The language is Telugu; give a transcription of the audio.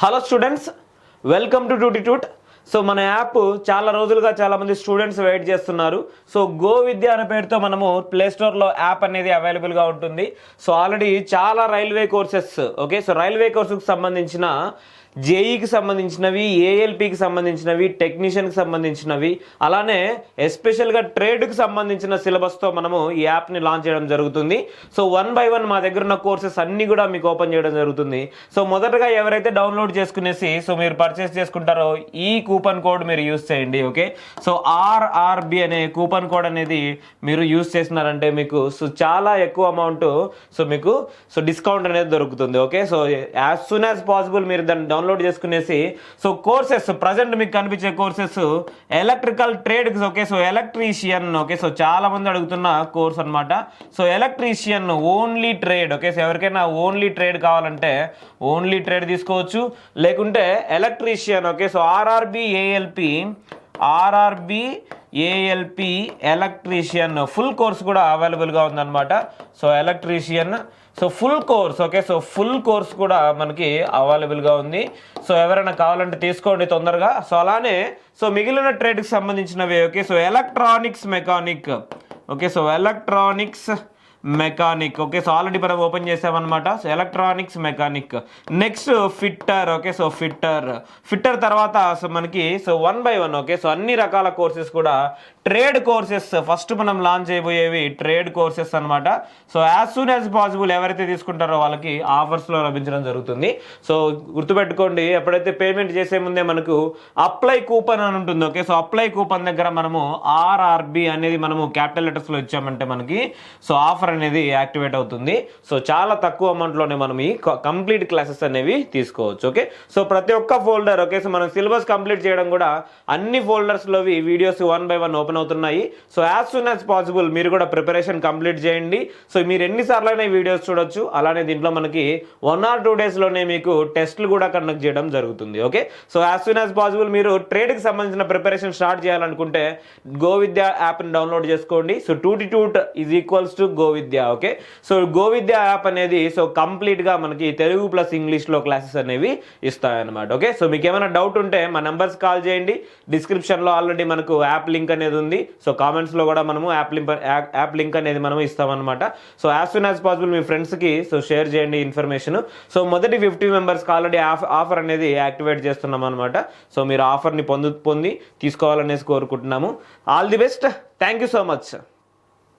Hello students, welcome to Tute. So మన యాప్ చాలా రోజులుగా చాలా మంది స్టూడెంట్స్ వెయిట్ చేస్తున్నారు. సో గో విద్య అనే పేరుతో మనము ప్లేస్టోర్లో యాప్ అనేది అవైలబుల్గా ఉంటుంది. సో ఆల్రెడీ చాలా railway courses, okay, so railway కోర్సుకు సంబంధించిన జేఈకి సంబంధించినవి, ఏఎల్పికి సంబంధించినవి, టెక్నీషియన్కి సంబంధించినవి, అలానే ఎస్పెషల్గా ట్రేడ్కి సంబంధించిన సిలబస్తో మనము ఈ యాప్ని లాంచ్ చేయడం జరుగుతుంది. సో 1 by 1 మా దగ్గర ఉన్న కోర్సెస్ అన్నీ కూడా మీకు ఓపెన్ చేయడం జరుగుతుంది. సో మొదటగా ఎవరైతే డౌన్లోడ్ చేసుకునేసి సో మీరు పర్చేస్ చేసుకుంటారో ఈ కూపన్ కోడ్ మీరు యూస్ చేయండి. ఓకే, సో ఆర్ఆర్బి అనే కూపన్ కోడ్ అనేది మీరు యూస్ చేసినారంటే మీకు సో చాలా ఎక్కువ అమౌంట్ సో మీకు సో డిస్కౌంట్ అనేది దొరుకుతుంది. Okay, so as soon as possible మీరు దాన్ని డౌన్లోడ్ చేసుకునేసి సో కోర్సెస్ ప్రజెంట్ మీకు కనిపించే courses electrical trade, okay, so electrician, okay, so చాలా మంది అడుగుతున్న కోర్స్ అనమాట. So electrician only trade, okay, so ఎవరికైనా ఓన్లీ ట్రేడ్ కావాలంటే ఓన్లీ ట్రేడ్ తీసుకోవచ్చు, లేకుంటే electrician, okay, so RRB ALP electrician full course కూడా అవైలబుల్గా ఉందన్నమాట. So electrician so full course, okay, so full course కూడా మనకి అవైలబుల్గా ఉంది. సో ఎవరైనా కావాలంటే తీసుకోండి తొందరగా. సో అలానే సో మిగిలిన ట్రేడ్కి సంబంధించినవి, okay, so electronics mechanic, okay, so electronics mechanic, okay, so already మనం ఓపెన్ చేసామన్నమాట. So electronics mechanic. Next fitter, okay, so fitter తర్వాత సో మనకి సో 1 by 1, ఓకే, సో అన్ని రకాల కోర్సెస్ కూడా ట్రేడ్ కోర్సెస్ ఫస్ట్ మనం లాంచ్ చేయబోయేవి ట్రేడ్ కోర్సెస్ అనమాట. So as soon as possible ఎవరైతే తీసుకుంటారో వాళ్ళకి ఆఫర్స్లో లభించడం జరుగుతుంది. సో గుర్తుపెట్టుకోండి, ఎప్పుడైతే పేమెంట్ చేసే ముందే మనకు అప్లై కూపన్ అని ఉంటుంది. ఓకే, సో అప్లై కూపన్ దగ్గర మనము ఆర్ఆర్బి అనేది మనము క్యాపిటల్ లెటర్స్లో ఇచ్చామంటే మనకి సో ఆఫర్ అనేది యాక్టివేట్ అవుతుంది. సో చాలా తక్కువ అమౌంట్లోనే మనం ఈ కంప్లీట్ క్లాసెస్ అనేవి తీసుకోవచ్చు. ఓకే, సో ప్రతి ఒక్క ఫోల్డర్, ఓకే, సో మనం సిలబస్ కంప్లీట్ చేయడం కూడా అన్ని ఫోల్డర్స్లోవి వీడియోస్ 1 by 1 ఓపెన్ అవుతున్నాయి. So as soon as possible మీరు కూడా ప్రిపరేషన్ కంప్లీట్ చేయండి. సో మీరు ఎన్నిసార్లు అయినా వీడియోస్ చూడొచ్చు. అలానే దీంట్లో మనకి 1 or 2 డేస్లోనే మీకు టెస్ట్లు కూడా కండక్ట్ చేయడం జరుగుతుంది. Okay, so as soon as possible మీరు ట్రేడ్కి సంబంధించిన ప్రిపరేషన్ స్టార్ట్ చేయాలనుకుంటే గో విద్య యాప్ని డౌన్లోడ్ చేసుకోండి. So Tute is equals to go Vidya. Okay, so go Vidya app అనేది సో కంప్లీట్గా మనకి తెలుగు ప్లస్ ఇంగ్లీష్లో క్లాసెస్ అనేవి ఇస్తాయన్నమాట. ఓకే, సో మీకు ఏమైనా డౌట్ ఉంటే మా నెంబర్స్ కాల్ చేయండి. డిస్క్రిప్షన్లో ఆల్రెడీ మనకు యాప్ లింక్ అనేది ఉంది. సో కామెంట్స్లో కూడా మనము యాప్ లింక్ అనేది మనం ఇస్తామన్నమాట. So as soon as possible మీ ఫ్రెండ్స్కి సో షేర్ చేయండి ఇన్ఫర్మేషన్. సో మొదటి 50 మెంబర్స్కి ఆల్రెడీ ఆఫర్ అనేది యాక్టివేట్ చేస్తున్నాం అనమాట. సో మీరు ఆఫర్ని పొంది తీసుకోవాలనేసి కోరుకుంటున్నాము. All the best. Thank you so much.